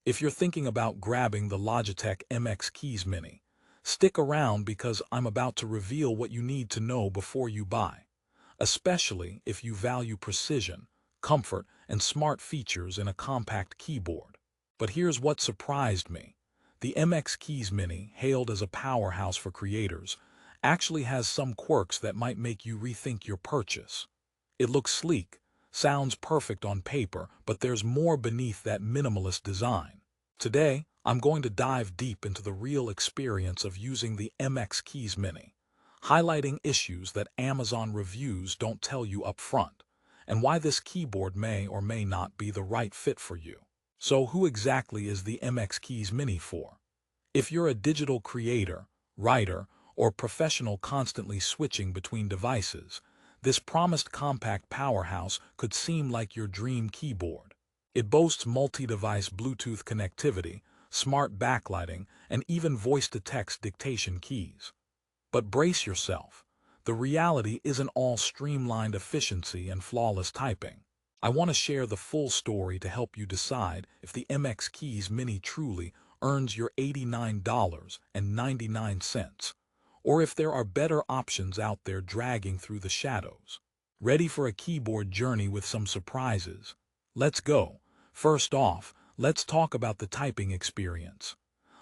If you're thinking about grabbing the Logitech MX Keys Mini, stick around because I'm about to reveal what you need to know before you buy, especially if you value precision, comfort, and smart features in a compact keyboard. But here's what surprised me. The MX Keys Mini, hailed as a powerhouse for creators, actually has some quirks that might make you rethink your purchase. It looks sleek, sounds perfect on paper, but there's more beneath that minimalist design. Today, I'm going to dive deep into the real experience of using the MX Keys Mini, highlighting issues that Amazon reviews don't tell you up front, and why this keyboard may or may not be the right fit for you. So who exactly is the MX Keys Mini for? If you're a digital creator, writer, or professional constantly switching between devices, this promised compact powerhouse could seem like your dream keyboard. It boasts multi-device Bluetooth connectivity, smart backlighting, and even voice-to-text dictation keys. But brace yourself. The reality isn't all streamlined efficiency and flawless typing. I want to share the full story to help you decide if the MX Keys Mini truly earns your $89.99, or if there are better options out there dragging through the shadows. Ready for a keyboard journey with some surprises? Let's go. First off, let's talk about the typing experience.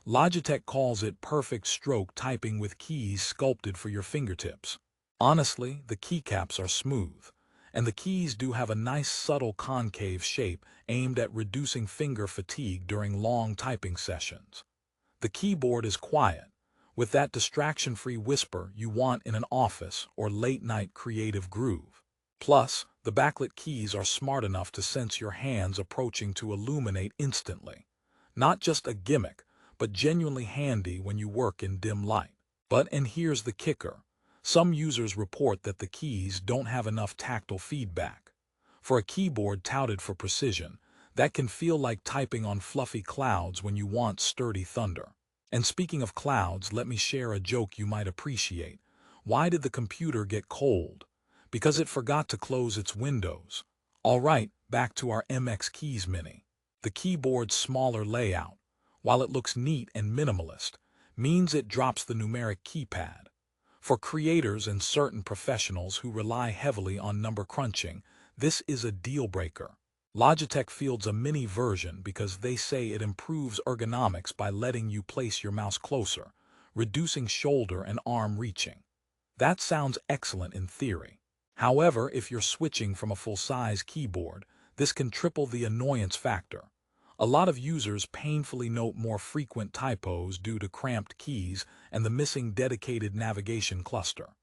Logitech calls it perfect stroke typing with keys sculpted for your fingertips. Honestly, the keycaps are smooth, and the keys do have a nice subtle concave shape aimed at reducing finger fatigue during long typing sessions. The keyboard is quiet, with that distraction-free whisper you want in an office or late-night creative groove. Plus, the backlit keys are smart enough to sense your hands approaching to illuminate instantly. Not just a gimmick, but genuinely handy when you work in dim light. And here's the kicker. Some users report that the keys don't have enough tactile feedback. For a keyboard touted for precision, that can feel like typing on fluffy clouds when you want sturdy thunder. And speaking of clouds, let me share a joke you might appreciate. Why did the computer get cold? Because it forgot to close its windows. Alright, back to our MX Keys Mini. The keyboard's smaller layout, while it looks neat and minimalist, means it drops the numeric keypad. For creators and certain professionals who rely heavily on number crunching, this is a deal-breaker. Logitech fields a mini version because they say it improves ergonomics by letting you place your mouse closer, reducing shoulder and arm reaching. That sounds excellent in theory. However, if you're switching from a full-size keyboard, this can triple the annoyance factor. A lot of users painfully note more frequent typos due to cramped keys and the missing dedicated navigation cluster.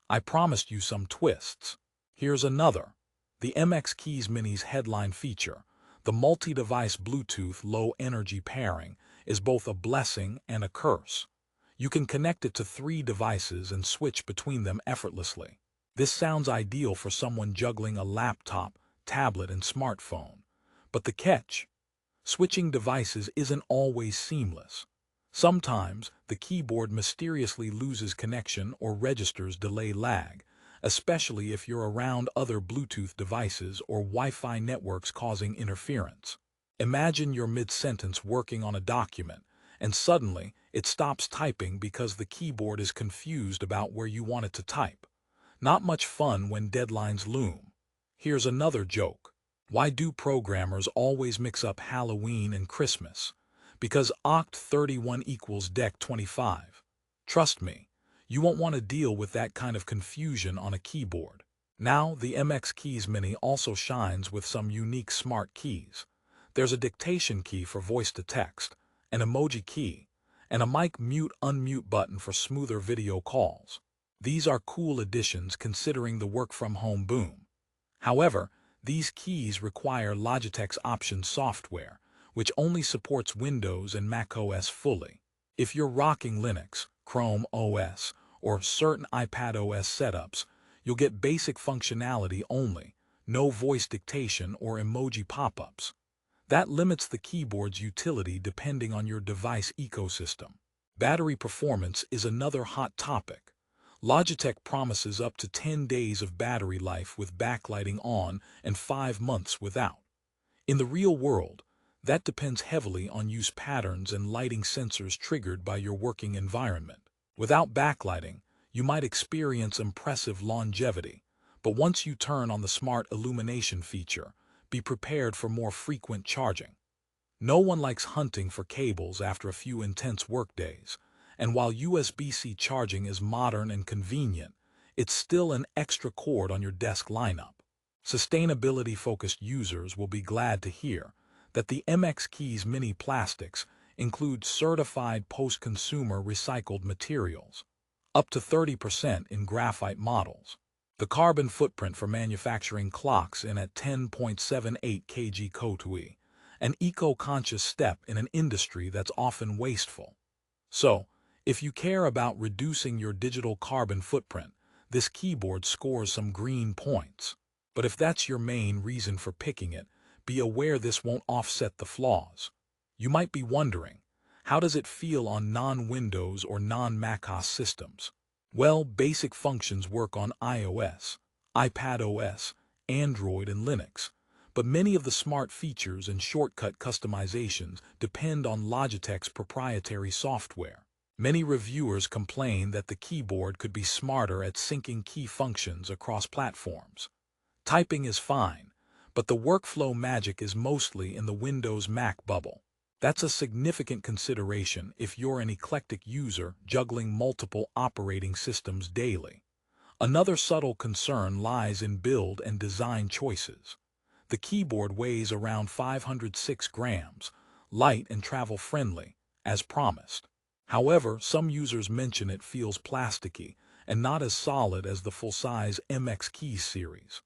I promised you some twists. Here's another. The MX Keys Mini's headline feature, the multi-device Bluetooth low-energy pairing, is both a blessing and a curse. You can connect it to 3 devices and switch between them effortlessly. This sounds ideal for someone juggling a laptop, tablet, and smartphone. But the catch? Switching devices isn't always seamless. Sometimes, the keyboard mysteriously loses connection or registers delay lag, especially if you're around other Bluetooth devices or Wi-Fi networks causing interference. Imagine you're mid-sentence working on a document, and suddenly it stops typing because the keyboard is confused about where you want it to type. Not much fun when deadlines loom. Here's another joke. Why do programmers always mix up Halloween and Christmas? Because Oct 31 equals Dec 25. Trust me, you won't want to deal with that kind of confusion on a keyboard. Now, the MX Keys Mini also shines with some unique smart keys. There's a dictation key for voice-to-text, an emoji key, and a mic mute-unmute button for smoother video calls. These are cool additions considering the work-from-home boom. However, these keys require Logitech's Options software, which only supports Windows and macOS fully. If you're rocking Linux, Chrome OS, or certain iPadOS setups, you'll get basic functionality only, no voice dictation or emoji pop-ups. That limits the keyboard's utility depending on your device ecosystem. Battery performance is another hot topic. Logitech promises up to 10 days of battery life with backlighting on and 5 months without. In the real world, That depends heavily on use patterns and lighting sensors triggered by your working environment. Without backlighting, you might experience impressive longevity, but once you turn on the smart illumination feature, be prepared for more frequent charging. No one likes hunting for cables after a few intense workdays, and while USB-C charging is modern and convenient, it's still an extra cord on your desk lineup. Sustainability-focused users will be glad to hear that the MX Keys Mini plastics include certified post-consumer recycled materials, up to 30% in graphite models. The carbon footprint for manufacturing clocks in at 10.78 kg CO2e, an eco-conscious step in an industry that's often wasteful. So, if you care about reducing your digital carbon footprint, this keyboard scores some green points. But if that's your main reason for picking it, be aware this won't offset the flaws. You might be wondering, how does it feel on non-Windows or non-macOS systems? Well, basic functions work on iOS, iPadOS, Android, and Linux, but many of the smart features and shortcut customizations depend on Logitech's proprietary software. Many reviewers complain that the keyboard could be smarter at syncing key functions across platforms. Typing is fine, but the workflow magic is mostly in the Windows Mac bubble. That's a significant consideration if you're an eclectic user juggling multiple operating systems daily. Another subtle concern lies in build and design choices. The keyboard weighs around 506 grams, light and travel-friendly, as promised. However, some users mention it feels plasticky and not as solid as the full-size MX Keys series.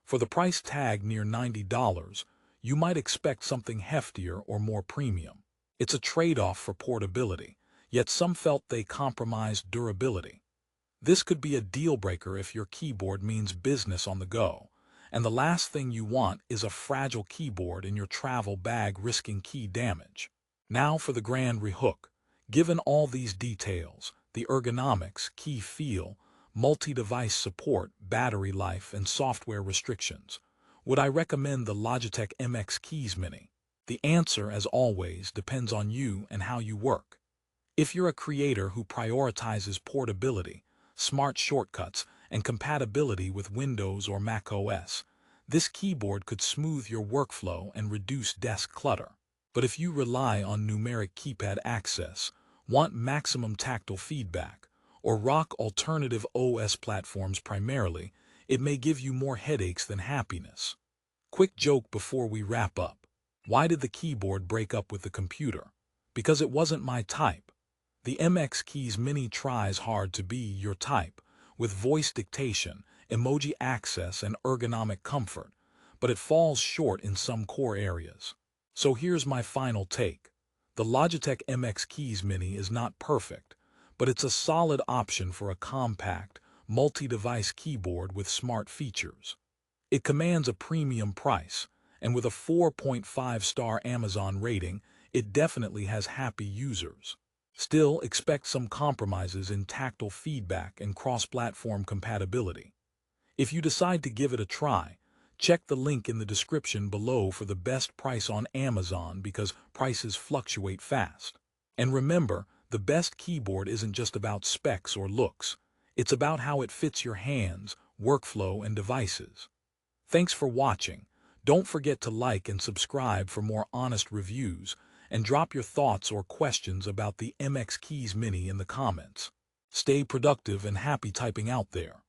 For the price tag near $90, you might expect something heftier or more premium. It's a trade-off for portability, yet some felt they compromised durability. This could be a deal-breaker if your keyboard means business on the go, and the last thing you want is a fragile keyboard in your travel bag risking key damage. Now for the grand rehook. Given all these details, the ergonomics, key feel, multi-device support, battery life, and software restrictions, would I recommend the Logitech MX Keys Mini? The answer, as always, depends on you and how you work. If you're a creator who prioritizes portability, smart shortcuts, and compatibility with Windows or Mac OS, this keyboard could smooth your workflow and reduce desk clutter. But if you rely on numeric keypad access, want maximum tactile feedback, or rock alternative OS platforms primarily, it may give you more headaches than happiness. Quick joke before we wrap up. Why did the keyboard break up with the computer? Because it wasn't my type. The MX Keys Mini tries hard to be your type, with voice dictation, emoji access, and ergonomic comfort, but it falls short in some core areas. So here's my final take. The Logitech MX Keys Mini is not perfect, but it's a solid option for a compact, multi-device keyboard with smart features. It commands a premium price, and with a 4.5-star Amazon rating, it definitely has happy users. Still, expect some compromises in tactile feedback and cross-platform compatibility. If you decide to give it a try, check the link in the description below for the best price on Amazon because prices fluctuate fast. And remember, the best keyboard isn't just about specs or looks. It's about how it fits your hands, workflow, and devices. Thanks for watching. Don't forget to like and subscribe for more honest reviews, and drop your thoughts or questions about the MX Keys Mini in the comments. Stay productive and happy typing out there.